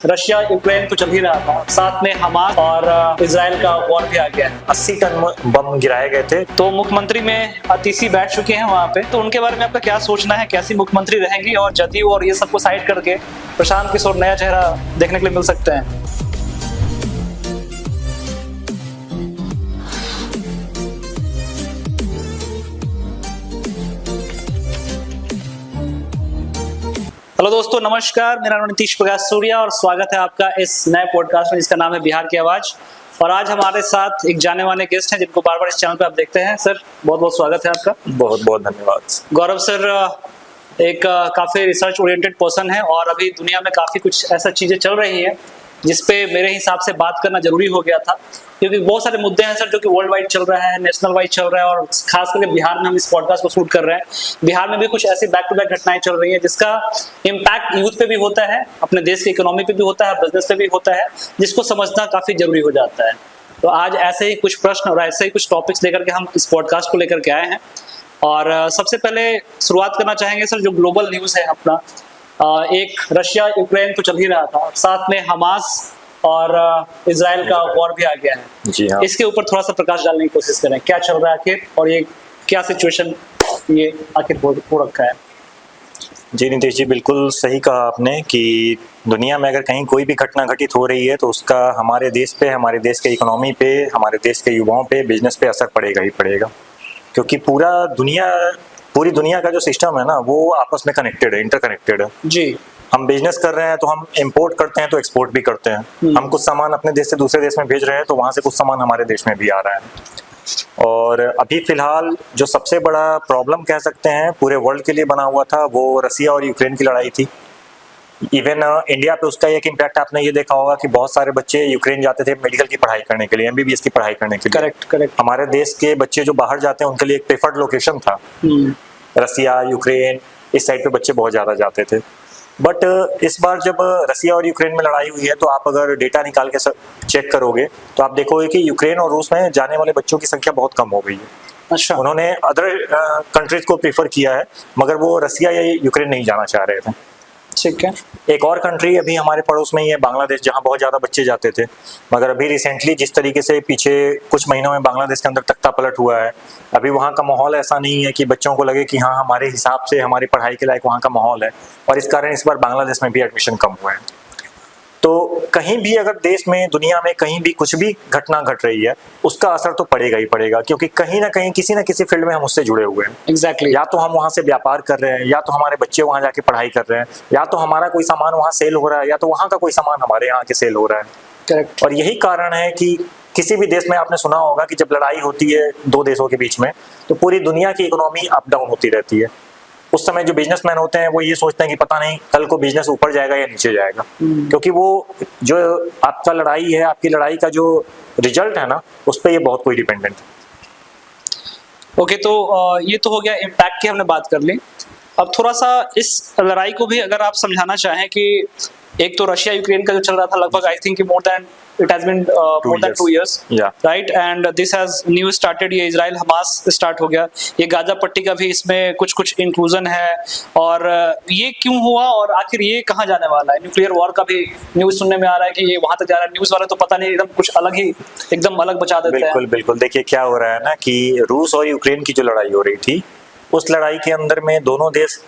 Russia Ukraine तो चल ही रहा था, साथ में हमास और इजराइल का वॉर भी आ गया है। 80 टन बम गिराए गए थे। तो मुख्यमंत्री में अतिशी बैठ चुके हैं वहां पे, तो उनके बारे में आपका क्या सोचना है? कैसी मुख्यमंत्री रहेंगी और जदयू और ये सबको साइड करके प्रशांत किशोर नया चेहरा देखने के लिए मिल सकते हैं? हेलो दोस्तों, नमस्कार। मेरा नाम नीतीश प्रकाश सूर्या और स्वागत है आपका इस नए पॉडकास्ट में जिसका नाम है बिहार की आवाज। और आज हमारे साथ एक जाने माने गेस्ट हैं जिनको बार बार इस चैनल पे आप देखते हैं। सर, बहुत बहुत स्वागत है आपका। बहुत बहुत धन्यवाद। गौरव सर एक काफी रिसर्च ओरिएंटेड पर्सन है और अभी दुनिया में काफी कुछ ऐसा चीजें चल रही हैं जिसपे मेरे हिसाब से बात करना जरूरी हो गया था, क्योंकि बहुत सारे मुद्दे हैं सर जो कि वर्ल्ड वाइड चल रहा है, नेशनल वाइड चल रहा है और खास करके बिहार में हम इस पॉडकास्ट को शूट कर रहे हैं। बिहार में भी कुछ ऐसी बैक टू बैक घटनाएं चल रही हैं जिसका इम्पैक्ट यूथ पे भी होता है, अपने देश की इकोनॉमी पे भी होता है, बिजनेस पे भी होता है, जिसको समझना काफी जरूरी हो जाता है। तो आज ऐसे ही कुछ प्रश्न और ऐसे ही कुछ टॉपिक्स लेकर के हम इस पॉडकास्ट को लेकर के आए हैं। और सबसे पहले शुरुआत करना चाहेंगे सर, जो ग्लोबल न्यूज है अपना, एक रशिया यूक्रेन तो चल ही रहा था, साथ में हमास और इजराइल का वॉर भी आ गया है। जी हाँ। इसके ऊपर थोड़ा सा प्रकाश डालने की कोशिश करें, क्या चल रहा है आखिर और ये क्या सिचुएशन ये आखिर हो रखा है? जी नीतीश जी, बिल्कुल सही कहा आपने कि दुनिया में अगर कहीं कोई भी घटना घटित हो रही है तो उसका हमारे देश पे, हमारे देश के इकोनॉमी पे, हमारे देश के युवाओं पे, बिजनेस पे असर पड़ेगा ही पड़ेगा। क्योंकि पूरी दुनिया का जो सिस्टम है ना, वो आपस में कनेक्टेड है, इंटरकनेक्टेड है। जी। हम बिजनेस कर रहे हैं तो हम इंपोर्ट करते हैं तो एक्सपोर्ट भी करते हैं। हम कुछ सामान अपने देश से दूसरे देश में भेज रहे हैं तो वहां से कुछ सामान हमारे देश में भी आ रहा है। और अभी फिलहाल जो सबसे बड़ा प्रॉब्लम कह सकते हैं पूरे वर्ल्ड के लिए बना हुआ था, वो रसिया और यूक्रेन की लड़ाई थी। इवन इंडिया पे उसका एक इम्पैक्ट आपने ये देखा होगा कि बहुत सारे बच्चे यूक्रेन जाते थे मेडिकल की पढ़ाई करने के लिए, एमबीबीएस की पढ़ाई करने के लिए। करेक्ट। हमारे देश के बच्चे जो बाहर जाते हैं उनके लिए एक प्रेफर्ड लोकेशन था। रसिया, यूक्रेन, इस साइड पे बच्चे बहुत ज्यादा जाते थे। बट इस बार जब रसिया और यूक्रेन में लड़ाई हुई है तो आप अगर डेटा निकाल के चेक करोगे तो आप देखोगे कि यूक्रेन और रूस में जाने वाले बच्चों की संख्या बहुत कम हो गई है। अच्छा। उन्होंने अदर कंट्रीज को प्रीफर किया है, मगर वो रसिया या यूक्रेन नहीं जाना चाह रहे थे। ठीक है। एक और कंट्री अभी हमारे पड़ोस में ही है, बांग्लादेश, जहां बहुत ज्यादा बच्चे जाते थे। मगर अभी रिसेंटली जिस तरीके से पीछे कुछ महीनों में बांग्लादेश के अंदर तख्ता पलट हुआ है, अभी वहां का माहौल ऐसा नहीं है कि बच्चों को लगे कि हाँ हमारे हिसाब से हमारी पढ़ाई के लायक वहां का माहौल है, और इस कारण इस बार बांग्लादेश में भी एडमिशन कम हुए हैं। तो कहीं भी अगर देश में, दुनिया में कहीं भी कुछ भी घटना घट रही है, उसका असर तो पड़ेगा ही पड़ेगा, क्योंकि कहीं ना कहीं किसी ना किसी फील्ड में हम उससे जुड़े हुए हैं। एग्जैक्टली। या तो हम वहां से व्यापार कर रहे हैं, या तो हमारे बच्चे वहां जाके पढ़ाई कर रहे हैं, या तो हमारा कोई सामान वहां सेल हो रहा है, या तो वहां का कोई सामान हमारे यहाँ के सेल हो रहा है। करेक्ट। और यही कारण है कि किसी भी देश में आपने सुना होगा कि जब लड़ाई होती है दो देशों के बीच में तो पूरी दुनिया की इकोनॉमी अप डाउन होती रहती है। उस समय जो बिजनेसमैन होते हैं वो ये सोचते हैं कि पता नहीं कल को बिजनेस ऊपर जाएगा या नीचे जाएगा, क्योंकि वो जो आपका लड़ाई है, आपकी लड़ाई का जो रिजल्ट है ना, उस पर ये बहुत कोई डिपेंडेंट है। ओके, तो ये तो हो गया इम्पैक्ट की, हमने बात कर ली। अब थोड़ा सा इस लड़ाई को भी अगर आप समझाना चाहें कि एक तो रशिया यूक्रेन का जो चल रहा था, लगभग I think more than 2 years, right, and this has new started. ये इजराइल हमास स्टार्ट हो गया, ये गाजा पट्टी का भी इसमें कुछ इंक्लूजन है। और ये क्यों हुआ और आखिर ये कहाँ जाने वाला है? न्यूक्लियर वॉर का भी न्यूज सुनने में आ रहा है कि ये वहां तक जा रहा है। न्यूज वाले तो पता नहीं, एकदम कुछ अलग ही, एकदम अलग बचा देते हैं। बिल्कुल। देखिए क्या हो रहा है ना कि रूस और यूक्रेन की जो लड़ाई हो रही थी, उस लड़ाई के अंदर में दोनों देश,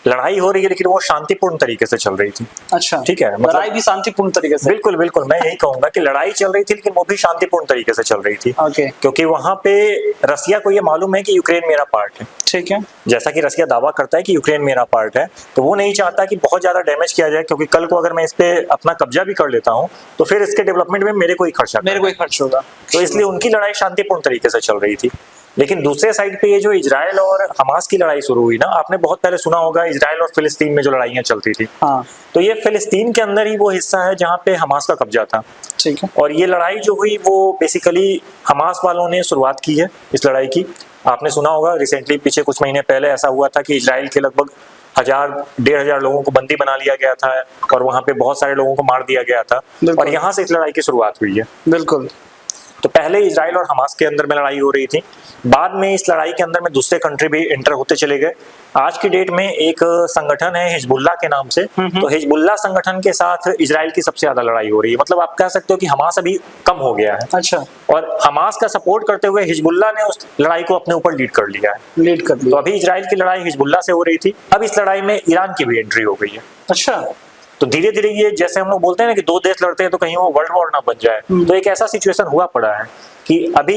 लड़ाई हो रही है लेकिन वो शांतिपूर्ण तरीके से चल रही थी। अच्छा, ठीक है, मतलब लड़ाई भी शांतिपूर्ण तरीके से? बिल्कुल। मैं यही कहूंगा कि लड़ाई चल रही थी लेकिन वो भी शांतिपूर्ण तरीके से चल रही थी। ओके। क्योंकि वहां पे रसिया को ये मालूम है कि यूक्रेन मेरा पार्ट है। ठीक है। जैसा कि रसिया दावा करता है कि यूक्रेन मेरा पार्ट है, तो वो नहीं चाहता कि बहुत ज्यादा डैमेज किया जाए, क्योंकि कल को अगर मैं इस पे अपना कब्जा भी कर लेता हूँ तो फिर इसके डेवलपमेंट में मेरे को ही खर्च होगा। तो इसलिए उनकी लड़ाई शांतिपूर्ण तरीके से चल रही थी। लेकिन दूसरे साइड पे ये जो इजराइल और हमास की लड़ाई शुरू हुई ना, आपने बहुत पहले सुना होगा इजराइल और फिलिस्तीन में जो लड़ाइयां चलती थी। हाँ। तो ये फिलिस्तीन के अंदर ही वो हिस्सा है जहाँ पे हमास का कब्जा था। ठीक है। और ये लड़ाई जो हुई वो बेसिकली हमास वालों ने शुरुआत की है इस लड़ाई की। आपने सुना होगा रिसेंटली, पीछे कुछ महीने पहले ऐसा हुआ था कि इजराइल के लगभग 1000-1500 लोगों को बंदी बना लिया गया था और वहां पे बहुत सारे लोगों को मार दिया गया था, और यहाँ से इस लड़ाई की शुरुआत हुई है। बिल्कुल। तो पहले इजराइल और हमास के अंदर में लड़ाई हो रही थी, बाद में इस लड़ाई के अंदर में दूसरे कंट्री भी एंटर होते चले गए। आज की डेट में एक संगठन है हिजबुल्लाह के नाम से, तो हिजबुल्लाह संगठन के साथ इजराइल की सबसे ज्यादा लड़ाई हो रही है। मतलब आप कह सकते हो कि हमास अभी कम हो गया है। अच्छा। और हमास का सपोर्ट करते हुए हिजबुल्लाह ने उस लड़ाई को अपने ऊपर लीड कर लिया है। लीड कर तो लिया। अभी इजराइल की लड़ाई हिजबुल्लाह से हो रही थी, अब इस लड़ाई में ईरान की भी एंट्री हो गई है। अच्छा। तो धीरे धीरे ये, जैसे हम लोग बोलते हैं ना कि दो देश लड़ते हैं तो कहीं वो वर्ल्ड वॉर ना बन जाए, तो एक ऐसा सिचुएशन हुआ पड़ा है कि अभी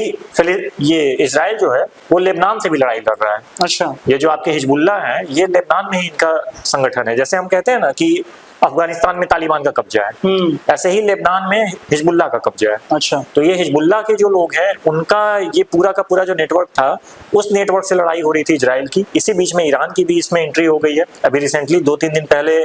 ये इजराइल जो है वो लेबनान से भी लड़ाई लड़ रहा है। अच्छा। ये जो आपके हिजबुल्लाह है ये लेबनान में ही इनका संगठन है। जैसे हम कहते हैं ना कि अफगानिस्तान में तालिबान का कब्जा है, ऐसे ही लेबनान में हिजबुल्लाह का कब्जा है। अच्छा। तो ये हिजबुल्लाह के जो लोग हैं उनका ये पूरा का पूरा जो नेटवर्क था, उस नेटवर्क से लड़ाई हो रही थी इजराइल की। इसी बीच में ईरान की भी इसमें एंट्री हो गई है। अभी रिसेंटली 2-3 दिन पहले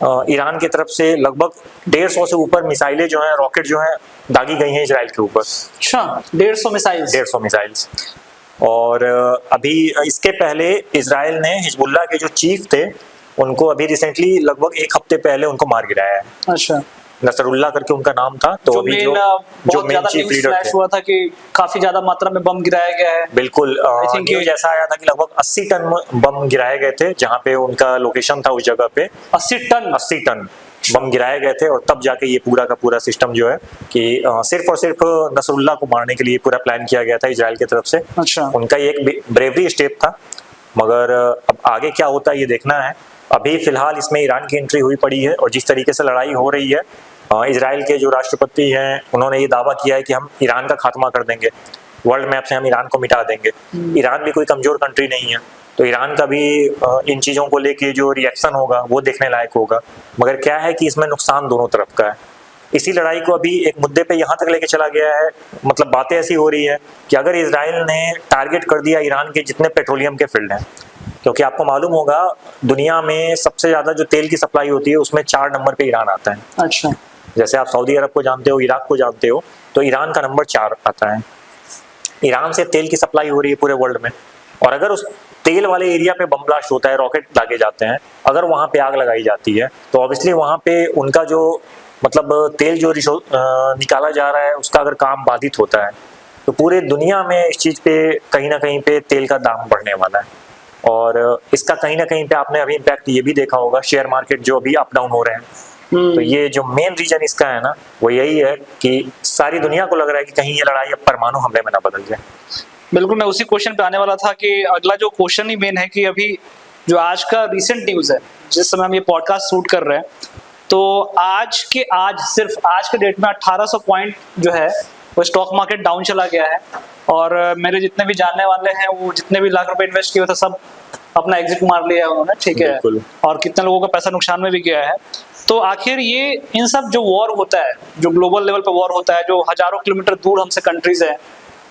ईरान की तरफ से लगभग 150 से ऊपर मिसाइलें जो हैं, रॉकेट जो हैं, दागी गई हैं इजराइल के ऊपर। अच्छा, 150 मिसाइल्स। 150 मिसाइल्स। और अभी इसके पहले इजराइल ने हिजबुल्लाह के जो चीफ थे उनको अभी रिसेंटली लगभग 1 हफ्ते पहले उनको मार गिराया है। अच्छा। नसरुल्लाह करके उनका नाम था। तो जो अभी मेन जो बहुत मेन ज्यादा चीफ न्यूज़ लीडर फ्लैश थे, हुआ था कि काफी ज्यादा मात्रा में बम गिराया गया है। बिल्कुल think न्यूज ऐसा आया था कि लगभग 80 टन बम गिराए गए थे, जहां पे उनका लोकेशन था उस जगह पे 80 टन बम गिराए गए थे। और तब जाके ये पूरा का पूरा सिस्टम जो है कि सिर्फ और सिर्फ नसरुल्लाह को मारने के लिए पूरा प्लान किया गया था इजराइल की तरफ से। अच्छा। उनका ये एक ब्रेवरी स्टेप था, मगर अब आगे क्या होता है ये देखना है। अभी फिलहाल इसमें ईरान की एंट्री हुई पड़ी है, और जिस तरीके से लड़ाई हो रही है, इजराइल के जो राष्ट्रपति हैं उन्होंने ये दावा किया है कि हम ईरान का खात्मा कर देंगे, वर्ल्ड मैप से हम ईरान को मिटा देंगे। ईरान भी कोई कमजोर कंट्री नहीं है, तो ईरान का भी इन चीज़ों को लेके जो रिएक्शन होगा वो देखने लायक होगा। मगर क्या है कि इसमें नुकसान दोनों तरफ का है। इसी लड़ाई को अभी एक मुद्दे पे यहाँ तक लेके चला गया है, मतलब बातें ऐसी हो रही है कि अगर इजराइल ने टारगेट कर दिया ईरान के जितने पेट्रोलियम के फील्ड हैं, क्योंकि आपको मालूम होगा दुनिया में सबसे ज़्यादा जो तेल की सप्लाई होती है उसमें 4 नंबर पे ईरान आता है। अच्छा। जैसे आप सऊदी अरब को जानते हो, इराक को जानते हो, तो ईरान का नंबर 4 आता है। ईरान से तेल की सप्लाई हो रही है पूरे वर्ल्ड में, और अगर उस तेल वाले एरिया पे बम ब्लास्ट होता है, रॉकेट दागे जाते हैं, अगर वहाँ पे आग लगाई जाती है, तो ऑब्वियसली वहाँ पे उनका जो मतलब तेल जो निकाला जा रहा है उसका अगर काम बाधित होता है, तो पूरे दुनिया में इस चीज़ पे कहीं ना कहीं पे तेल का दाम बढ़ने वाला है। और इसका कहीं ना कहीं पे आपने अभी इम्पैक्ट ये भी देखा होगा, शेयर मार्केट जो अभी अप डाउन हो रहे हैं। तो ये जो मेन रीजन इसका है ना, वो यही है कि सारी दुनिया को लग रहा है कि कहीं ये लड़ाई अब परमाणु हमले में ना बदल जाए। बिल्कुल, मैं उसी क्वेश्चन पे आने वाला था कि अगला जो क्वेश्चन ही मेन है कि अभी जो आज का रिसेंट न्यूज़ है, जिस समय हम ये पॉडकास्ट शूट कर रहे हैं, तो आज सिर्फ आज के डेट में 1800 पॉइंट जो है वो स्टॉक मार्केट डाउन चला गया है। और मेरे जितने भी जानने वाले हैं, वो जितने भी लाख रुपए इन्वेस्ट किए थे सब अपना एग्जिट मार लिया है उन्होंने, ठीक है। और कितने लोगों का पैसा नुकसान में भी गया है। तो आखिर ये इन सब जो वॉर होता है, जो ग्लोबल लेवल पे वॉर होता है, जो हजारों किलोमीटर दूर हमसे कंट्रीज है,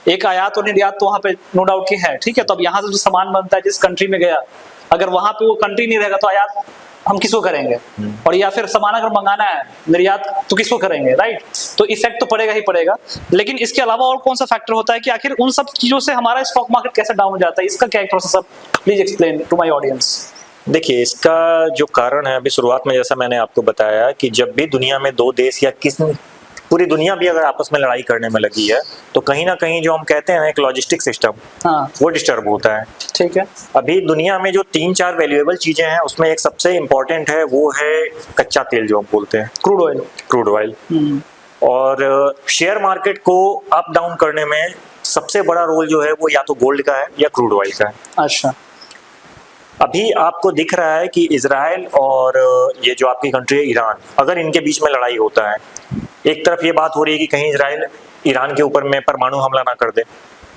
एक आयात और निर्यात तो वहाँ पे नो डाउट की है, ठीक है। तो अब यहाँ से जो सामान बनता है जिस कंट्री में गया, अगर वहाँ पे वो कंट्री नहीं रहेगा तो आयात हम किसको करेंगे, और या फिर सामान अगर मंगाना है निर्यात तो किसको करेंगे, राइट। तो इफेक्ट तो पड़ेगा ही पड़ेगा। लेकिन इसके अलावा और कौन सा फैक्टर होता है कि आखिर उन सब चीजों से हमारा स्टॉक मार्केट कैसे डाउन हो जाता है, इसका क्या एक प्रोसेस, सब please explain to my audience. देखिए, इसका जो कारण है, अभी शुरुआत में जैसा मैंने आपको बताया कि जब भी दुनिया में दो देश या पूरी दुनिया भी अगर आपस में लड़ाई करने में लगी है, तो कहीं ना कहीं जो हम कहते हैं ना एक लॉजिस्टिक सिस्टम, वो डिस्टर्ब होता है, ठीक है। अभी दुनिया में जो 3-4 वैल्यूएबल चीजें हैं उसमें एक सबसे इम्पोर्टेंट है, वो है कच्चा तेल जो हम बोलते हैं, क्रूड ऑयल। और शेयर मार्केट को अप डाउन करने में सबसे बड़ा रोल जो है वो या तो गोल्ड का है या क्रूड ऑयल का है। अच्छा। अभी आपको दिख रहा है कि इजराइल और ये जो आपकी कंट्री है ईरान, अगर इनके बीच में लड़ाई होता है, एक तरफ ये बात हो रही है कि कहीं इजराइल ईरान के ऊपर में परमाणु हमला ना कर दे,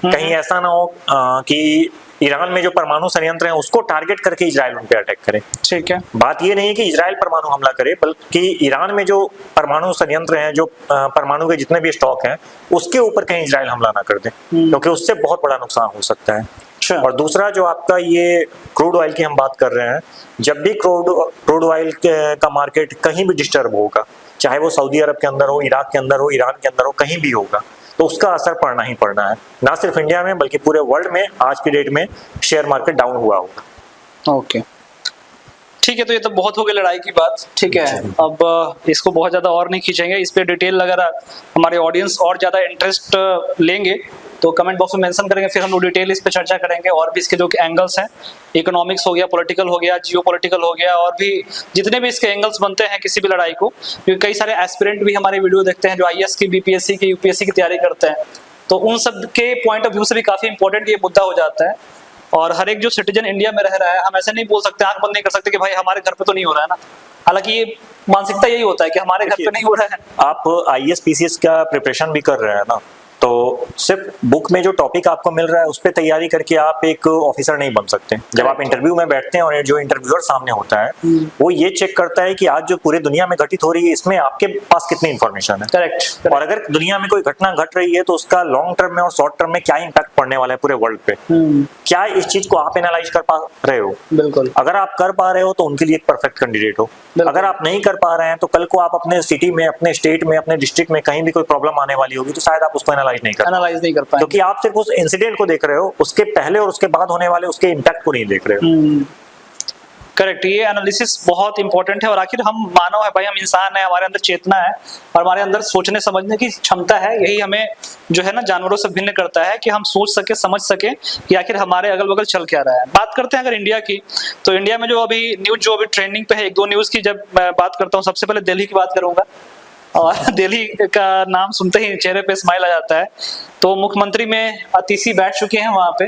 कहीं ऐसा ना हो कि ईरान में जो परमाणु संयंत्र है उसको टारगेट करके इजराइल उन पे अटैक करे, ठीक है। बात ये नहीं है कि इजराइल परमाणु हमला करे, बल्कि ईरान में जो परमाणु संयंत्र हैं, जो परमाणु के जितने भी स्टॉक हैं, उसके ऊपर कहीं इजराइल हमला ना कर दे, क्योंकि उससे बहुत बड़ा नुकसान हो सकता है। और दूसरा जो आपका ये क्रूड ऑयल की हम बात कर रहे हैं, जब भी क्रूड ऑयल का मार्केट कहीं भी डिस्टर्ब होगा, चाहे वो सऊदी अरब के अंदर हो, इराक के अंदर हो, ईरान के अंदर हो, कहीं भी होगा, तो उसका असर पड़ना ही पड़ना है, ना सिर्फ इंडिया में बल्कि पूरे वर्ल्ड में आज की डेट में शेयर मार्केट डाउन हुआ होगा। ओके, ठीक है, तो ये तो बहुत हो गई लड़ाई की बात, ठीक है। अब इसको बहुत ज्यादा और नहीं खींचेंगे, इस पे डिटेल अगर हमारे ऑडियंस और ज्यादा इंटरेस्ट लेंगे तो कमेंट बॉक्स में मेंशन करेंगे, फिर हम लोग डिटेल इस पे चर्चा करेंगे, और भी इसके जो एंगल्स हैं, इकोनॉमिक्स हो गया, पॉलिटिकल हो गया, जियो पॉलिटिकल हो गया, और भी जितने भी इसके एंगल्स बनते हैं किसी भी लड़ाई को, क्योंकि कई सारे एस्पिरेंट भी हमारे वीडियो देखते हैं जो IAS की, BPSC की, UPSC की तैयारी करते हैं, तो उन सब के पॉइंट ऑफ व्यू से भी काफी इंपॉर्टेंट ये मुद्दा हो जाता है। और हर एक जो सिटीजन इंडिया में रह रहा है, हम ऐसे नहीं बोल सकते, आंख बंद नहीं कर सकते कि भाई हमारे घर पे तो नहीं हो रहा है ना, हालांकि ये मानसिकता यही होता है कि हमारे घर पे नहीं हो रहा है। आप IAS PCS का प्रिपरेशन भी कर रहे हैं ना, तो सिर्फ बुक में जो टॉपिक आपको मिल रहा है उस पर तैयारी करके आप एक ऑफिसर नहीं बन सकते। जब आप इंटरव्यू में बैठते हैं और जो इंटरव्यूअर सामने होता है वो ये चेक करता है कि आज जो पूरे दुनिया में घटित हो रही है इसमें आपके पास कितनी इंफॉर्मेशन है। करेक्ट। और अगर दुनिया में कोई घटना घट रही है तो उसका लॉन्ग टर्म में और शॉर्ट टर्म में क्या इम्पैक्ट पड़ने वाला है पूरे वर्ल्ड पे, क्या इस चीज को आप एनालाइज कर पा रहे हो? बिल्कुल। अगर आप कर पा रहे हो तो उनके लिए एक परफेक्ट कैंडिडेट हो। अगर आप नहीं कर पा रहे हैं तो कल को आप अपने सिटी में, अपने स्टेट में, अपने डिस्ट्रिक्ट में कहीं भी कोई प्रॉब्लम आने वाली होगी तो शायद आप उसको एनालाइज नहीं कर पाए, क्योंकि आप सिर्फ उस इंसिडेंट को देख रहे हो, उसके पहले और उसके बाद होने वाले उसके इम्पैक्ट को नहीं देख रहे हो। करेक्ट, ये एनालिसिस बहुत इंपॉर्टेंट है। और आखिर हम मानव है भाई, हम इंसान है, हमारे अंदर चेतना है और हमारे अंदर सोचने समझने की क्षमता है, यही हमें जो है ना जानवरों से भिन्न करता है कि हम सोच सके, समझ सके कि आखिर हमारे अगल बगल चल क्या रहा है। बात करते हैं अगर इंडिया की, तो इंडिया में जो अभी न्यूज जो अभी ट्रेंडिंग पे है, एक दो न्यूज की जब मैं बात करता हूँ, सबसे पहले दिल्ली की बात करूंगा। और दिल्ली का नाम सुनते ही चेहरे पे स्माइल आ जाता है। तो मुख्यमंत्री में अतिशी बैठ चुके हैं वहां पे,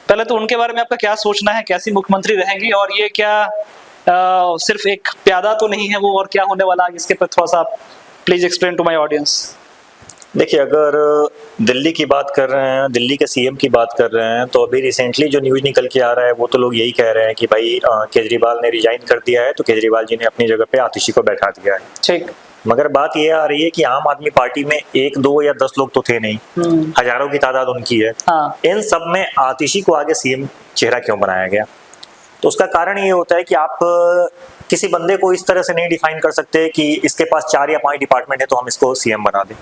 पहले तो उनके बारे में आपका क्या सोचना है, कैसी मुख्यमंत्री रहेंगी, और ये क्या सिर्फ एक प्यादा तो नहीं है वो, और क्या होने वाला है इसके पर थोड़ा सा please explain to my audience. देखिए, अगर दिल्ली की बात कर रहे हैं, दिल्ली के CM की बात कर रहे हैं, तो अभी रिसेंटली जो न्यूज निकल के आ रहा है वो तो लोग यही कह रहे हैं कि भाई केजरीवाल ने रिजाइन कर दिया है, तो केजरीवाल जी ने अपनी जगह पे आतिशी को बैठा दिया है। ठीक। मगर बात ये आ रही है कि आम आदमी पार्टी में 1, 2 या 10 लोग तो थे नहीं, हजारों की तादाद उनकी है। हाँ। इन सब में आतिशी को आगे CM चेहरा क्यों बनाया गया? तो उसका कारण ये होता है कि आप किसी बंदे को इस तरह से नहीं डिफाइन कर सकते कि इसके पास 4 या 5 डिपार्टमेंट है तो हम इसको CM बना दें,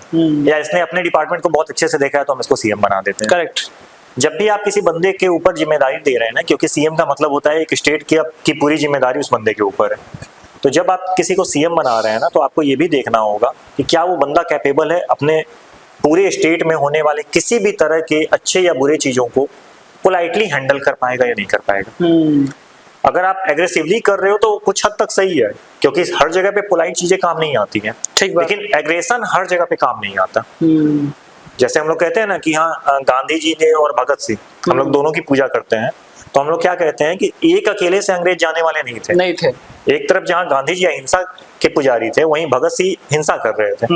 या इसने अपने डिपार्टमेंट को बहुत अच्छे से देखा है तो हम इसको CM बना देते हैं। करेक्ट। जब भी आप किसी बंदे के ऊपर जिम्मेदारी दे रहे हैं ना, क्योंकि CM का मतलब होता है एक स्टेट की पूरी जिम्मेदारी उस बंदे के ऊपर है, तो जब आप किसी को CM बना रहे हैं ना, तो आपको ये भी देखना होगा कि क्या वो बंदा कैपेबल है अपने पूरे स्टेट में होने वाले किसी भी तरह के अच्छे या बुरे चीजों को पोलाइटली हैंडल कर पाएगा या नहीं कर पाएगा। अगर आप एग्रेसिवली कर रहे हो तो कुछ हद तक सही है, क्योंकि हर जगह पे पोलाइट चीजें काम नहीं आती हैं, लेकिन एग्रेशन हर जगह पे काम नहीं आता। जैसे हम लोग कहते हैं ना कि हाँ, गांधी जी ने और भगत सिंह, हम लोग दोनों की पूजा करते हैं, तो हम लोग क्या कहते हैं कि एक अकेले से अंग्रेज जाने वाले नहीं थे। एक तरफ जहां गांधी जी अहिंसा के पुजारी थे, वहीं भगत सिंह हिंसा कर रहे थे।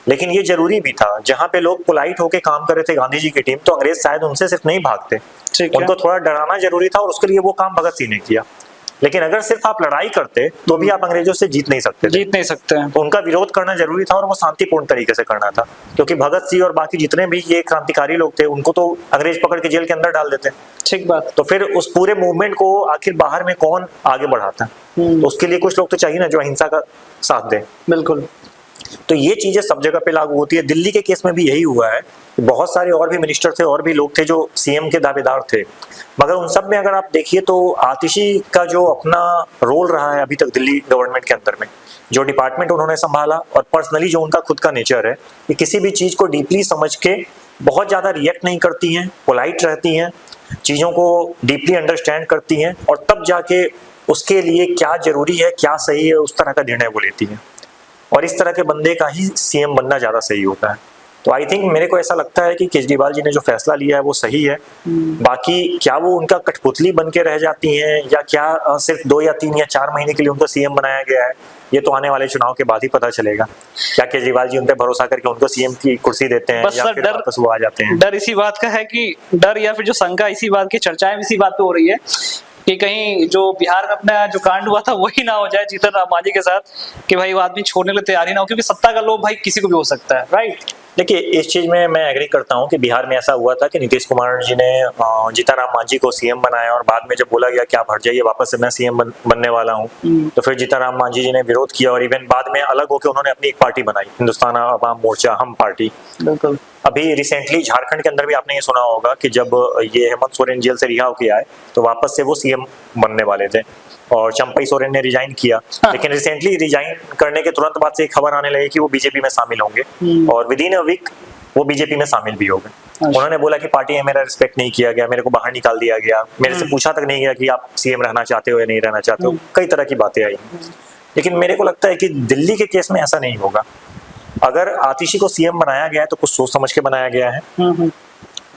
लेकिन ये जरूरी भी था, जहां पे लोग पोलाइट होके काम कर रहे थे गांधी जी की टीम, तो अंग्रेज शायद उनसे सिर्फ नहीं भागते, उनको थोड़ा डराना जरूरी था, और उसके लिए वो काम भगत सिंह ने किया। लेकिन अगर सिर्फ आप लड़ाई करते तो भी आप अंग्रेजों से जीत नहीं सकते हैं। तो उनका विरोध करना जरूरी था, और वो शांतिपूर्ण तरीके से करना था, क्योंकि भगत सिंह और बाकी जितने भी ये क्रांतिकारी लोग थे उनको तो अंग्रेज पकड़ के जेल के अंदर डाल देते। ठीक बात। तो फिर उस पूरे मूवमेंट को आखिर बाहर में कौन आगे बढ़ाता है? तो उसके लिए कुछ लोग तो चाहिए ना जो अहिंसा का साथ दे। बिल्कुल। तो ये चीजें सब जगह पे लागू होती है। दिल्ली के केस में भी यही हुआ है, बहुत सारे और भी मिनिस्टर थे और भी लोग थे जो CM के दावेदार थे, मगर उन सब में अगर आप देखिए तो आतिशी का जो अपना रोल रहा है अभी तक दिल्ली गवर्नमेंट के अंदर में, जो डिपार्टमेंट उन्होंने संभाला, और पर्सनली जो उनका खुद का नेचर है कि किसी भी चीज को डीपली समझ के बहुत ज्यादा रिएक्ट नहीं करती हैं, पोलाइट रहती हैं, चीजों को डीपली अंडरस्टैंड करती हैं, और तब जाके उसके लिए क्या जरूरी है, क्या सही है, उस तरह का निर्णय वो लेती हैं। और इस तरह के बंदे का ही CM बनना ज्यादा सही होता है। तो आई थिंक मेरे को ऐसा लगता है कि केजरीवाल जी ने जो फैसला लिया है वो सही है। बाकी क्या वो उनका कठपुतली बन के रह जाती हैं, या क्या सिर्फ 2 या 3 या 4 महीने के लिए उनको CM बनाया गया है, ये तो आने वाले चुनाव के बाद ही पता चलेगा। क्या केजरीवाल जी उन पे भरोसा करके उनको CM की कुर्सी देते हैं, या फिर वापस वो आ जाते हैं? डर इसी बात का है कि डर या फिर जो शंका इसी बात की, चर्चाएं इसी बात पे हो रही है कि कहीं जो बिहार में अपना जो कांड हुआ था वही ना हो जाए जीतन राम मांझी के साथ, कि भाई वो आदमी छोड़ने के लिए तैयार ही ना हो, क्योंकि सत्ता का लोभ भाई किसी को भी हो सकता है। राइट। देखिए, इस चीज में मैं एग्री करता हूँ कि बिहार में ऐसा हुआ था कि नीतीश कुमार जी ने जीतन राम मांझी को CM बनाया, और बाद में जब बोला गया कि आप हट जाइए, वापस से मैं CM बनने वाला हूँ, तो फिर जीतन राम मांझी जी ने विरोध किया, और इवन बाद में अलग होकर उन्होंने अपनी एक पार्टी बनाई, हिंदुस्तान अवाम मोर्चा, हम पार्टी। बिल्कुल। अभी रिसेंटली झारखंड के अंदर भी आपने ये सुना होगा कि जब ये हेमंत सोरेन जेल से रिहा होके आए तो वापस से वो CM बनने वाले थे, और चंपई सोरेन ने रिजाइन किया, लेकिन रिसेंटली रिजाइन करने के तुरंत बाद से एक खबर आने लगी कि वो बीजेपी में शामिल होंगे और विद इन अ वीक वो बीजेपी में शामिल भी हो गए। उन्होंने बोला कि पार्टी में मेरा रिस्पेक्ट नहीं किया गया, मेरे को बाहर निकाल दिया गया, मेरे से पूछा तक नहीं गया कि आप सीएम रहना चाहते हो या नहीं रहना चाहते हो, कई तरह की बातें आई। लेकिन मेरे को लगता है कि दिल्ली के केस में ऐसा नहीं होगा। अगर आतिशी को सीएम बनाया गया है तो कुछ सोच समझ के बनाया गया है।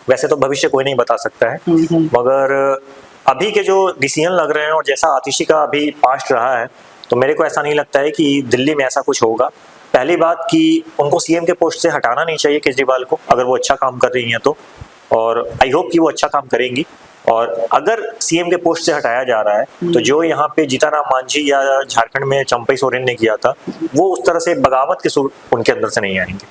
वैसे तो भविष्य कोई नहीं बता सकता है, मगर अभी के जो डिसीजन लग रहे हैं और जैसा आतिशी का अभी पास्ट रहा है, तो मेरे को ऐसा नहीं लगता है कि दिल्ली में ऐसा कुछ होगा। पहली बात कि उनको सीएम के पोस्ट से हटाना नहीं चाहिए केजरीवाल को, अगर वो अच्छा काम कर रही हैं तो, और आई होप कि वो अच्छा काम करेंगी। और अगर सीएम के पोस्ट से हटाया जा रहा है तो जो यहाँ पे जीताराम मांझी या झारखंड में चंपई सोरेन ने किया था, वो उस तरह से बगावत के सुर उनके अंदर से नहीं आएंगे,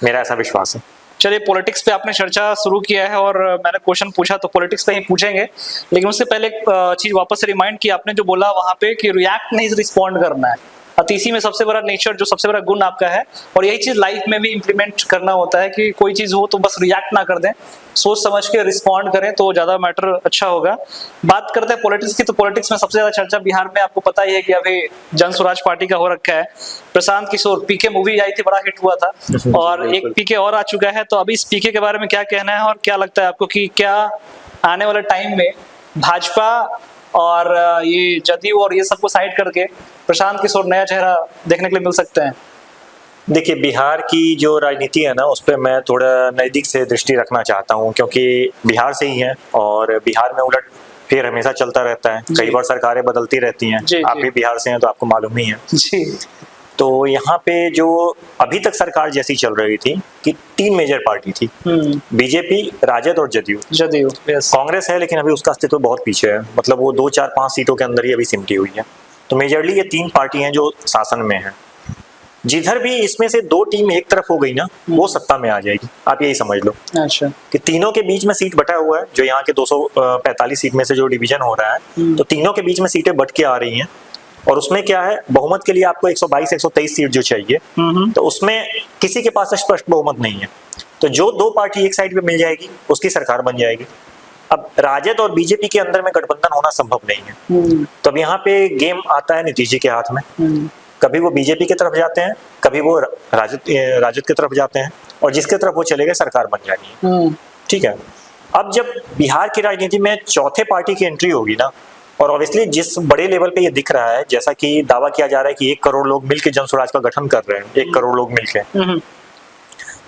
मेरा ऐसा विश्वास है। चलिए, पॉलिटिक्स पे आपने चर्चा शुरू किया है और मैंने क्वेश्चन पूछा तो पॉलिटिक्स पे ही पूछेंगे, लेकिन उससे पहले एक चीज वापस से रिमाइंड की आपने जो बोला वहां पे कि रिएक्ट नहीं रिस्पॉन्ड करना है। अतिशी में सबसे बड़ा नेचर, जो सबसे बड़ा गुण आपका है, और यही चीज लाइफ में भी इम्प्लीमेंट करना होता है कि कोई चीज हो तो बस रिएक्ट ना कर दें, सोच समझ के रिस्पॉन्ड करें तो ज्यादा मैटर अच्छा होगा। बात करते हैं पॉलिटिक्स की, तो पॉलिटिक्स में सबसे ज्यादा चर्चा बिहार में आपको पता ही है कि अभी जन स्वराज पार्टी का हो रखा है। प्रशांत किशोर, पीके मूवी आई थी, बड़ा हिट हुआ था, और एक पीके और आ चुका है। तो अभी इस पीके के बारे में क्या कहना है और क्या लगता है आपको कि क्या आने वाले टाइम में भाजपा और ये जदयू और ये सबको साइड करके प्रशांत किशोर नया चेहरा देखने के लिए मिल सकते हैं? देखिए, बिहार की जो राजनीति है ना, उस पर मैं थोड़ा नज़दीक से दृष्टि रखना चाहता हूँ, क्योंकि बिहार से ही है और बिहार में उलट फिर हमेशा चलता रहता है, कई बार सरकारें बदलती रहती हैं। आप भी बिहार से हैं तो आपको मालूम ही है जी। तो यहाँ पे जो अभी तक सरकार जैसी चल रही थी कि 3 मेजर पार्टी थी, बीजेपी, राजद और जदयू। कांग्रेस है लेकिन अभी उसका अस्तित्व बहुत पीछे है, मतलब वो 2, 4, 5 सीटों के अंदर ही अभी सिमटी हुई है। तो मेजरली ये 3 पार्टी हैं जो शासन में है। जिधर भी इसमें से 2 टीम एक तरफ हो गई ना, वो सत्ता में आ जाएगी, आप यही समझ लो। अच्छा, कि तीनों के बीच में सीट बटा हुआ है, जो यहाँ के 245 सीट में से जो डिवीजन हो रहा है, तो तीनों के बीच में सीटें बट के आ रही हैं। और उसमें क्या है, बहुमत के लिए आपको 122-123 सीट जो चाहिए, तो उसमें किसी के पास स्पष्ट बहुमत नहीं है। तो जो 2 पार्टी एक साइड पे मिल जाएगी उसकी सरकार बन जाएगी। अब राजद और बीजेपी के अंदर में गठबंधन होना संभव नहीं है। तो अब यहाँ पे गेम आता है नीतीश जी के हाथ में। कभी वो बीजेपी की तरफ जाते हैं, कभी वो राजद की तरफ जाते हैं, और जिसके तरफ वो चले गए सरकार बन जानी है। ठीक है, अब जब बिहार की राजनीति में चौथे पार्टी की एंट्री होगी ना, और ऑब्वियसली जिस बड़े लेवल पे ये दिख रहा है, जैसा कि दावा किया जा रहा है कि 1 करोड़ लोग मिलकर जन स्वराज का गठन कर रहे हैं, 1 करोड़ लोग मिलकर,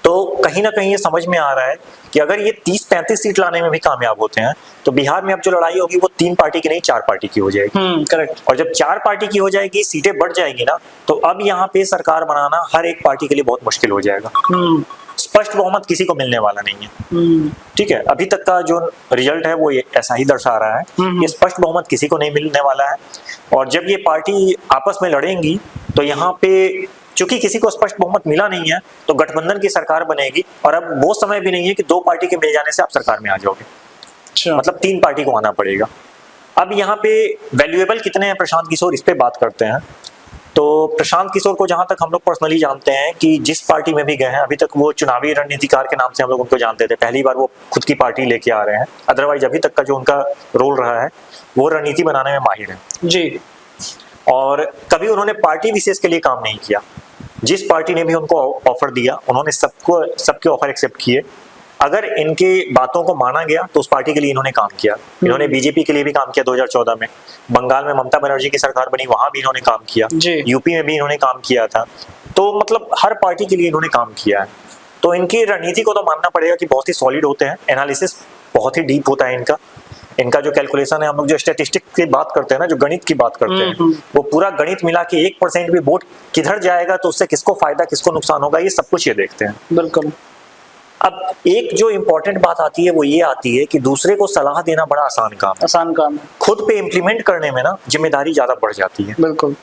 तो कहीं ना कहीं ये समझ में आ रहा है कि अगर ये 30-35 सीट लाने में भी कामयाब होते हैं तो बिहार में अब जो लड़ाई होगी वो 3 पार्टी की नहीं 4 पार्टी की हो जाएगी। करेक्ट। और जब 4 पार्टी की हो जाएगी, सीटें बढ़ जाएगी ना, तो अब यहाँ पे सरकार बनाना हर एक पार्टी के लिए बहुत मुश्किल हो जाएगा। स्पष्ट बहुमत किसी को मिलने वाला नहीं है। ठीक है, अभी तक का जो रिजल्ट है वो ऐसा ही दर्शा रहा है कि स्पष्ट बहुमत किसी को नहीं मिलने वाला है। और जब ये पार्टी आपस में लड़ेंगी तो यहाँ पे चूंकि किसी को स्पष्ट बहुमत मिला नहीं है, तो गठबंधन की सरकार बनेगी। और अब वो समय भी नहीं है कि 2 पार्टी के मिल जाने से आप सरकार में आ जाओगे। अच्छा। मतलब 3 पार्टी को आना पड़ेगा। अब यहाँ पे वैल्यूएबल कितने हैं प्रशांत किशोर, इस पे बात करते हैं। तो प्रशांत किशोर को जहां तक हम लोग पर्सनली जानते हैं कि जिस पार्टी में भी गए हैं, अभी तक वो चुनावी रणनीतिकार के नाम से हम लोग उनको जानते थे, पहली बार वो खुद की पार्टी लेके आ रहे हैं। अदरवाइज अभी तक का जो उनका रोल रहा है वो रणनीति बनाने में माहिर है जी। और कभी उन्होंने पार्टी विशेष के लिए काम नहीं किया। जिस पार्टी ने भी उनको ऑफर दिया, उन्होंने सबके ऑफर एक्सेप्ट किए। अगर इनके बातों को माना गया तो उस पार्टी के लिए इन्होंने काम किया। इन्होंने बीजेपी के लिए भी काम किया 2014 में, बंगाल में ममता बनर्जी की सरकार बनी, वहां भी इन्होंने काम किया, यूपी में भी इन्होंने काम किया था। तो मतलब हर पार्टी के लिए इन्होंने काम किया है। तो इनकी रणनीति को तो मानना पड़ेगा कि बहुत ही सॉलिड होते हैं, एनालिसिस बहुत ही डीप होता है इनका जो कैलकुलेशन है, हम लोग जो स्टैटिस्टिक की बात करते हैं ना, जो गणित की बात करते हैं, वो पूरा गणित मिला के 1% भी वोट किधर जाएगा तो उससे किसको फायदा किसको नुकसान होगा, ये सब कुछ ये देखते हैं। बिल्कुल। अब एक जो इम्पोर्टेंट बात आती है वो ये आती है कि दूसरे को सलाह देना बड़ा आसान काम है। खुद पे इम्प्लीमेंट करने में ना जिम्मेदारी ज्यादा बढ़ जाती है। बिल्कुल।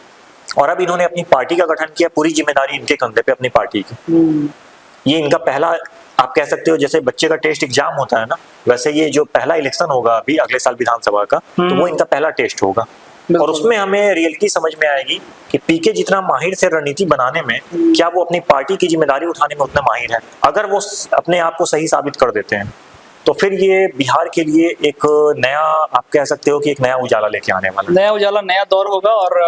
और अब इन्होंने अपनी पार्टी का गठन किया, पूरी जिम्मेदारी इनके कंधे पे अपनी पार्टी की। ये इनका पहला, आप कह सकते हो जैसे बच्चे का टेस्ट एग्जाम होता है ना, वैसे ये जो पहला इलेक्शन होगा अभी अगले साल विधानसभा का, तो वो इनका पहला टेस्ट होगा। और उसमें हमें रियलिटी समझ में आएगी कि पीके जितना माहिर से रणनीति बनाने में, क्या वो अपनी पार्टी की जिम्मेदारी उठाने में उतना माहिर है। अगर वो अपने आप को सही साबित कर देते हैं तो फिर ये बिहार के लिए एक नया, आप कह सकते हो कि एक नया उजाला लेके आने वाला है। नया उजाला, नया दौर होगा। और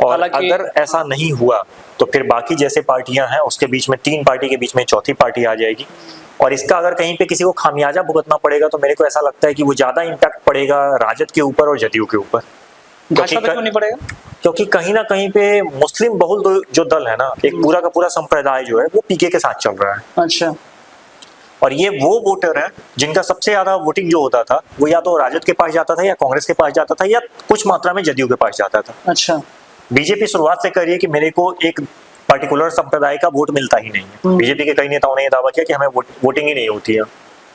हालांकि अगर ऐसा नहीं हुआ तो फिर बाकी जैसे पार्टियां हैं उसके बीच में, 3 पार्टी के बीच में चौथी पार्टी आ जाएगी, और इसका अगर कहीं पे किसी को खामियाजा भुगतना पड़ेगा तो मेरे को ऐसा लगता है कि वो ज्यादा इम्पैक्ट पड़ेगा राजद के ऊपर और जदयू के ऊपर। भाजपा पे क्यों नहीं पड़ेगा? क्योंकि कहीं ना कहीं पे मुस्लिम बहुल जो दल है ना, एक पूरा का पूरा संप्रदाय जो है वो पीके के साथ चल रहा है। अच्छा। और ये वो वोटर है जिनका सबसे ज्यादा वोटिंग जो होता था वो या तो राजद के पास जाता था, या कांग्रेस के पास जाता था, या कुछ मात्रा में जदयू के पास जाता था। अच्छा। बीजेपी शुरुआत से कर रही है कि मेरे को एक पर्टिकुलर संप्रदाय का वोट मिलता ही नहीं है। बीजेपी के कई नेताओं ने यह दावा किया कि हमें वोटिंग ही नहीं होती है।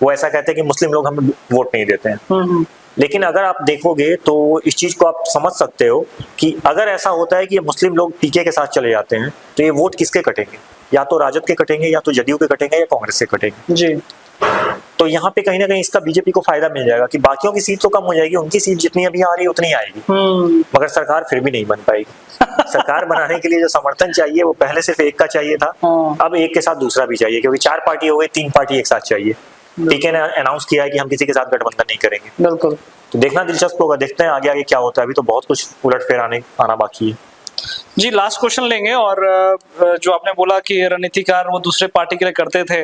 वो ऐसा कहते हैं कि मुस्लिम लोग हमें वोट नहीं देते हैं। लेकिन अगर आप देखोगे तो इस चीज को आप समझ सकते हो कि अगर ऐसा होता है कि ये मुस्लिम लोग पीके के साथ चले जाते हैं तो ये वोट किसके कटेंगे? या तो राजद के कटेंगे, या तो जदयू के कटेंगे, या कांग्रेस के कटेंगे। जी। तो यहाँ पे कहीं ना कहीं इसका बीजेपी को फायदा मिल जाएगा कि बाकियों की सीट तो कम हो जाएगी, उनकी सीट जितनी अभी आ रही है उतनी आएगी, मगर सरकार फिर भी नहीं बन पाएगी। सरकार बनाने के लिए जो समर्थन चाहिए वो पहले सिर्फ एक का चाहिए था, अब एक के साथ दूसरा भी चाहिए, क्योंकि 4 पार्टी हो गई, 3 पार्टी एक साथ चाहिए। पीके ने अनाउंस किया है कि हम किसी के साथ गठबंधन नहीं करेंगे। बिल्कुल। तो देखना दिलचस्प होगा, देखते हैं आगे आगे क्या होता है। अभी तो बहुत कुछ उलटफेर आना बाकी है। जी, लास्ट क्वेश्चन लेंगे। और जो आपने बोला कि रणनीतिकार वो दूसरे पार्टी के लिए करते थे,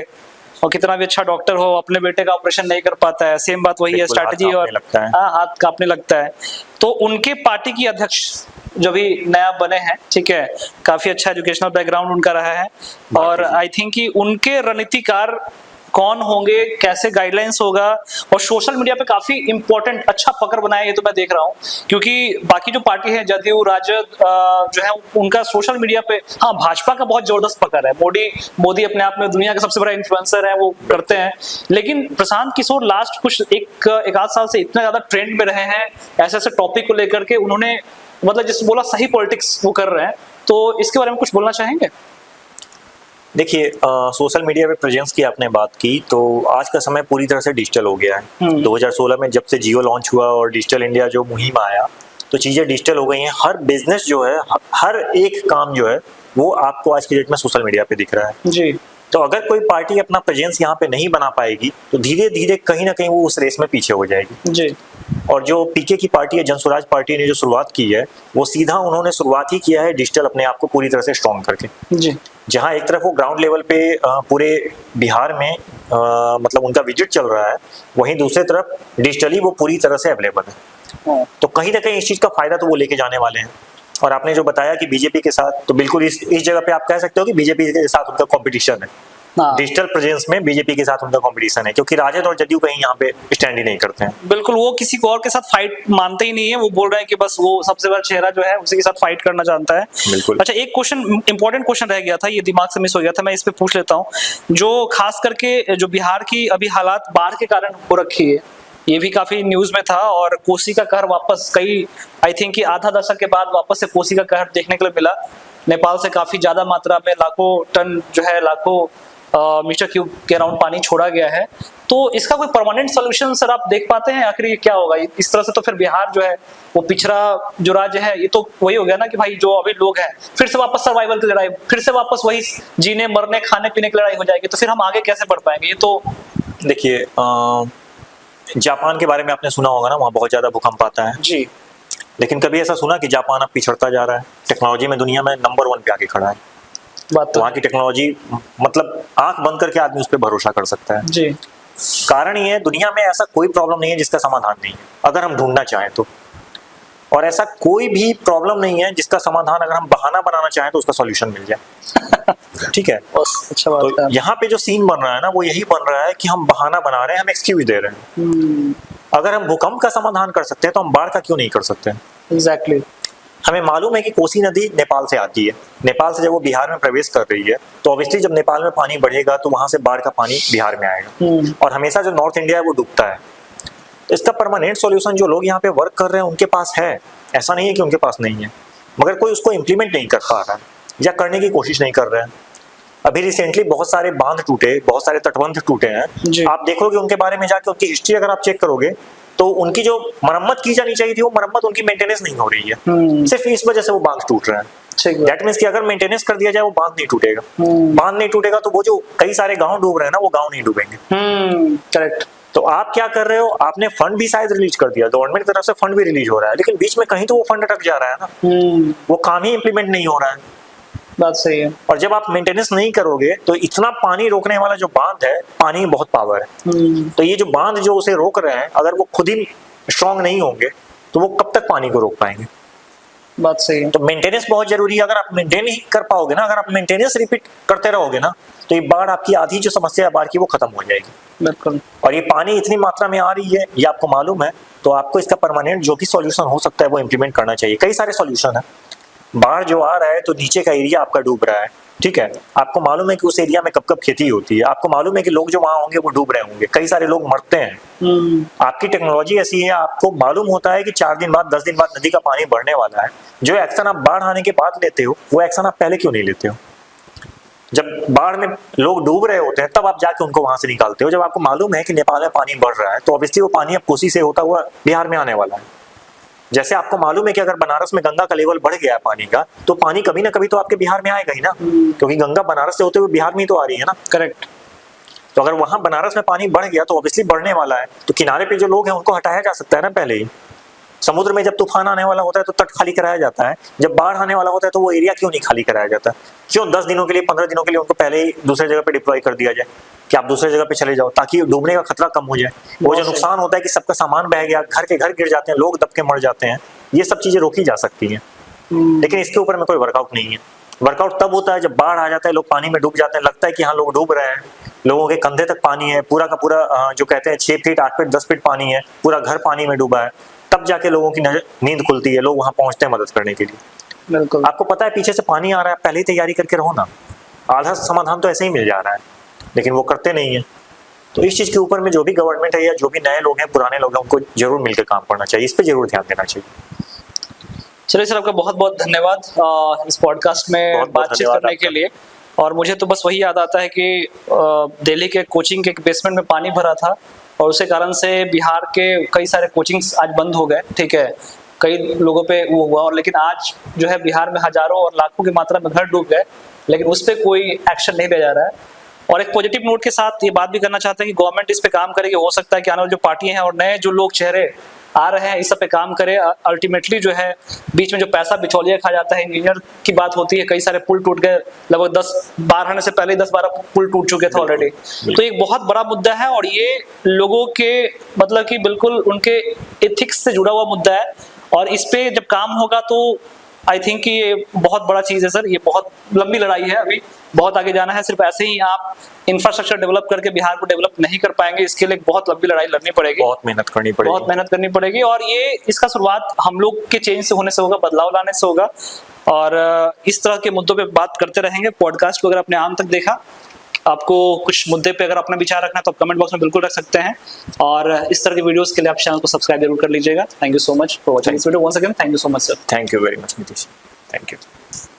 और कितना भी अच्छा डॉक्टर हो अपने बेटे का ऑपरेशन नहीं कर पाता है, सेम बात वही है, स्ट्रैटेजी और हाथ कांपने लगता है। तो उनके पार्टी की अध्यक्ष जो भी नया बने हैं, ठीक है, काफी अच्छा एजुकेशनल बैकग्राउंड उनका रहा है, और आई थिंक कि उनके रणनीतिकार कौन होंगे, कैसे गाइडलाइंस होगा, और सोशल मीडिया पे काफी इंपॉर्टेंट अच्छा पकड़ बनाया, ये तो मैं देख रहा हूँ। क्योंकि बाकी जो पार्टी है जदयू राजद जो है उनका सोशल मीडिया पे, हाँ भाजपा का बहुत जबरदस्त पकड़ है। मोदी अपने आप में दुनिया का सबसे बड़ा इन्फ्लुएंसर है, वो करते हैं। लेकिन प्रशांत किशोर लास्ट कुछ एक आध साल से इतना ज्यादा ट्रेंड में रहे हैं, ऐसे ऐसे टॉपिक को लेकर के उन्होंने, मतलब जिस बोला सही पॉलिटिक्स वो कर रहे हैं। तो इसके बारे में कुछ बोलना चाहेंगे? देखिए, सोशल मीडिया पे प्रेजेंस की आपने बात की, तो आज का समय पूरी तरह से डिजिटल हो गया है। 2016 में जब से जियो लॉन्च हुआ और डिजिटल इंडिया जो मुहिम आया, तो चीज़ें डिजिटल हो गई हैं। हर बिजनेस जो है, हर एक काम जो है वो आपको आज की डेट में सोशल मीडिया पे दिख रहा है। जी। तो अगर कोई पार्टी अपना प्रेजेंस यहाँ पे नहीं बना पाएगी तो धीरे धीरे कहीं ना कहीं वो उस रेस में पीछे हो जाएगी। जी। और जो पीके की पार्टी है, जनसुराज पार्टी ने जो शुरुआत की है, वो सीधा उन्होंने शुरुआत ही किया है डिजिटल अपने आप को पूरी तरह से स्ट्रॉन्ग करके। जी। जहाँ एक तरफ वो ग्राउंड लेवल पे पूरे बिहार में मतलब उनका विजिट चल रहा है, वहीं दूसरी तरफ डिजिटली वो पूरी तरह से अवेलेबल है। तो कहीं ना कहीं इस चीज का फायदा तो वो लेके जाने वाले हैं। और आपने जो बताया कि बीजेपी के साथ, तो बिल्कुल इस जगह पे आप कह सकते हो कि बीजेपी के साथ उनका कॉम्पिटिशन है। डिजिटल प्रेजेंस में बीजेपी के साथ उनका कंपटीशन है, क्योंकि राजद और जदयू कहीं यहाँ पे स्टैंड ही नहीं करते हैं। बिल्कुल, वो किसी को और के साथ फाइट मानते ही नहीं है। वो बोल रहे हैं कि बस वो सबसे बड़ा चेहरा जो है उसी के साथ फाइट करना जानता है। बिल्कुल। अच्छा, एक क्वेश्चन, इंपॉर्टेंट क्वेश्चन रह गया था, ये दिमाग से मिस हो गया था, मैं इस पे पूछ लेता हूँ। जो खास करके जो बिहार की अभी हालात बाढ़ के कारण हो रखी है, ये भी काफी न्यूज में था, और कोसी का कहर वापस कई, आई थिंक कि आधा दशक के बाद वापस से कोसी का कहर देखने के लिए मिला। नेपाल से काफी ज्यादा मात्रा में लाखों टन जो है, लाखों मीटर क्यूब के अराउंड पानी छोड़ा गया है। तो इसका कोई परमानेंट सोल्यूशन सर आप देख पाते हैं? आखिर ये क्या होगा? इस तरह से तो फिर बिहार जो है वो पिछड़ा जो राज्य है, ये तो वही हो गया ना कि भाई जो अभी लोग हैं फिर से वापस सर्वाइवल की लड़ाई, फिर से वापस वही जीने मरने खाने पीने की लड़ाई हो जाएगी। तो फिर हम आगे कैसे बढ़ पाएंगे? ये तो देखिए, जापान के बारे में आपने सुना होगा ना, वहाँ बहुत ज्यादा भूकंप आता है जी। लेकिन कभी ऐसा सुना कि जापान अब पिछड़ता जा रहा है? टेक्नोलॉजी में दुनिया में नंबर 1 पे आके खड़ा है। वहाँ की टेक्नोलॉजी, मतलब आंख बंद करके आदमी उस पर भरोसा कर सकता है। जी। कारण ये है, दुनिया में ऐसा कोई प्रॉब्लम नहीं है जिसका समाधान नहीं है, अगर हम ढूंढना चाहें तो। और ऐसा कोई भी प्रॉब्लम नहीं है जिसका समाधान अगर हम बहाना बनाना चाहें तो उसका सॉल्यूशन मिल जाए। ठीक है। अच्छा बात तो यहाँ पे जो सीन बन रहा है ना, वो यही बन रहा है कि हम बहाना बना रहे हैं, हम एक्सक्यूज दे रहे हैं। अगर हम भूकंप का समाधान कर सकते हैं तो हम बाढ़ का क्यों नहीं कर सकते? एग्जैक्टली। हमें मालूम है कि कोसी नदी नेपाल से आती है। नेपाल से जब वो बिहार में प्रवेश कर रही है तो ऑब्वियसली जब नेपाल में पानी बढ़ेगा तो वहां से बाढ़ का पानी बिहार में आएगा, और हमेशा जो नॉर्थ इंडिया है वो डूबता है। इसका परमानेंट सॉल्यूशन जो लोग यहाँ पे वर्क कर रहे हैं उनके पास है, ऐसा नहीं है कि उनके पास नहीं है, मगर कोई उसको इम्प्लीमेंट नहीं कर पा रहा है या करने की कोशिश नहीं कर रहे हैं। अभी रिसेंटली बहुत सारे बांध टूटे, बहुत सारे तटबंध टूटे हैं। आप देखोगे उनके बारे में जाके, उनकी हिस्ट्री अगर आप चेक करोगे तो उनकी जो मरम्मत की जानी चाहिए थी, वो मरम्मत, उनकी मेंटेनेंस नहीं हो रही है। सिर्फ इस वजह से वो बांध टूट रहे हैं। दैट मींस कि अगर मेंटेनेंस कर दिया जाए वो बांध नहीं टूटेगा। बांध नहीं टूटेगा तो वो जो कई सारे गांव डूब रहे हैं ना, वो गांव नहीं डूबेंगे। करेक्ट। तो तो आप क्या कर रहे हो, आपने फंड भी शायद रिलीज कर दिया, गवर्नमेंट की तरफ से फंड भी रिलीज हो रहा है, लेकिन बीच में कहीं तो वो फंड अटक जा रहा है ना, वो काम ही इंप्लीमेंट नहीं हो रहा है। बात सही है। और जब आप मेंटेनेंस नहीं करोगे तो इतना पानी रोकने वाला जो बांध है, पानी में बहुत पावर है, तो ये जो बांध जो उसे रोक रहे हैं, अगर वो खुद ही स्ट्रांग नहीं होंगे तो वो कब तक पानी को रोक पाएंगे। बात सही है। तो मेंटेनेंस बहुत जरूरी है। अगर आप मेंटेन ही कर पाओगे ना, अगर आप मेंटेनेंस रिपीट करते रहोगे ना, तो ये बाढ़, आपकी आधी जो समस्या है बाढ़ की, वो खत्म हो जाएगी। बिल्कुल। और ये पानी इतनी मात्रा में आ रही है, ये आपको मालूम है, तो आपको इसका परमानेंट जो भी सॉल्यूशन हो सकता है वो इम्प्लीमेंट करना चाहिए। कई सारे सॉल्यूशन है। बाढ़ जो आ रहा है तो नीचे का एरिया आपका डूब रहा है, ठीक है, आपको मालूम है कि उस एरिया में कब कब खेती होती है, आपको मालूम है कि लोग जो वहां होंगे वो डूब रहे होंगे, कई सारे लोग मरते हैं। आपकी टेक्नोलॉजी ऐसी है, आपको मालूम होता है कि 4 दिन बाद 10 दिन बाद नदी का पानी बढ़ने वाला है। जो एक्शन आप बाढ़ आने के बाद लेते हो, वो एक्शन आप पहले क्यों नहीं लेते हो? जब बाढ़ में लोग डूब रहे होते हैं तब आप जाके उनको वहां से निकालते हो। जब आपको मालूम है कि नेपाल में पानी बढ़ रहा है तो ऑब्वियसली वो पानी अब कोसी से होता हुआ बिहार में आने वाला है। जैसे आपको मालूम है कि अगर बनारस में गंगा का लेवल बढ़ गया है पानी का, तो पानी कभी ना कभी तो आपके बिहार में आएगा ही ना, क्योंकि गंगा बनारस से होते हुए बिहार में ही तो आ रही है ना। करेक्ट। तो अगर वहां बनारस में पानी बढ़ गया तो ऑब्वियसली बढ़ने वाला है, तो किनारे पे जो लोग हैं उनको हटाया जा सकता है ना पहले ही। समुद्र में जब तूफान आने वाला होता है तो तट खाली कराया जाता है, जब बाढ़ आने वाला होता है तो वो एरिया क्यों नहीं खाली कराया जाता? क्यों 10 दिनों के लिए, 15 दिनों के लिए उनको पहले ही दूसरे जगह पे डिप्लॉय कर दिया जाए कि आप दूसरे जगह पे चले जाओ, ताकि डूबने का खतरा कम हो जाए। वो जो नुकसान होता है कि सबका सामान बह गया, घर के घर गिर जाते हैं, लोग दब के मर जाते हैं, ये सब चीजें रोकी जा सकती हैं। लेकिन इसके ऊपर में कोई वर्कआउट नहीं है। वर्कआउट तब होता है जब बाढ़ आ जाता है, लोग पानी में डूब जाते हैं, लगता है कि हाँ लोग डूब रहे हैं, लोगों के कंधे तक पानी है, पूरा का पूरा जो कहते हैं 6 फीट 8 फीट 10 फीट पानी है, पूरा घर पानी में डूबा है, तब जाके लोगों की नींद खुलती है, लोग वहां पहुंचते हैं मदद करने के लिए। बिल्कुल। आपको पता है पीछे से पानी आ रहा है, पहले ही तैयारी करके रहो ना, आधा समाधान तो ऐसे ही मिल जा रहा है, लेकिन वो करते नहीं है। तो इस चीज के ऊपर में जो भी गवर्नमेंट है या जो भी नए लोग हैं, पुराने लोग हैं, उनको जरूर मिलकर काम करना चाहिए, इस पर जरूर ध्यान देना चाहिए। चलिए सर, आपका बहुत बहुत धन्यवाद इस पॉडकास्ट में बातचीत करने के लिए। और मुझे तो बस वही याद आता है कि दिल्ली के कोचिंग के बेसमेंट में पानी भरा था और उसी कारण से बिहार के कई सारे कोचिंग्स आज बंद हो गए, ठीक है, कई लोगों पे वो हुआ। और लेकिन आज जो है बिहार में हजारों और लाखों की मात्रा में घर डूब गए, लेकिन उस पर कोई एक्शन नहीं लिया जा रहा है। और एक पॉजिटिव नोट के साथ ये बात भी करना चाहते हैं कि गवर्नमेंट इस पे काम करेगी। हो सकता है कि आने वाली जो पार्टियां हैं और नए जो लोग चेहरे आ रहे हैं इस सब पे काम करे। अल्टीमेटली जो है बीच में जो पैसा बिचौलिया खा जाता है, इंजीनियर की बात होती है, कई सारे पुल टूट गए, लगभग 10 बाढ़ आने से पहले 10-12 पुल टूट चुके थे ऑलरेडी। तो एक बहुत बड़ा मुद्दा है और ये लोगों के मतलब कि बिल्कुल उनके एथिक्स से जुड़ा हुआ मुद्दा है। और इस पे जब काम होगा तो आई थिंक कि ये बहुत बड़ा चीज है सर, ये बहुत लंबी लड़ाई है, अभी बहुत आगे जाना है। सिर्फ ऐसे ही आप इंफ्रास्ट्रक्चर डेवलप करके बिहार को डेवलप नहीं कर पाएंगे, इसके लिए बहुत लंबी लड़ाई लड़नी पड़ेगी, बहुत मेहनत करनी पड़ेगी, बहुत मेहनत करनी पड़ेगी। और ये इसका शुरुआत हम लोग के चेंज से होने से होगा, बदलाव लाने से होगा। और इस तरह के मुद्दों पे बात करते रहेंगे। पॉडकास्ट को अगर आपने आम तक देखा, आपको कुछ मुद्दे पे अगर अपना विचार रखना है तो आप कमेंट बॉक्स में बिल्कुल रख सकते हैं। और इस तरह के वीडियोस के लिए आप चैनल को सब्सक्राइब जरूर कर लीजिएगा। Thank you so much for watching this video. Once again thank you so much sir. Thank you very much Nitish, thank you.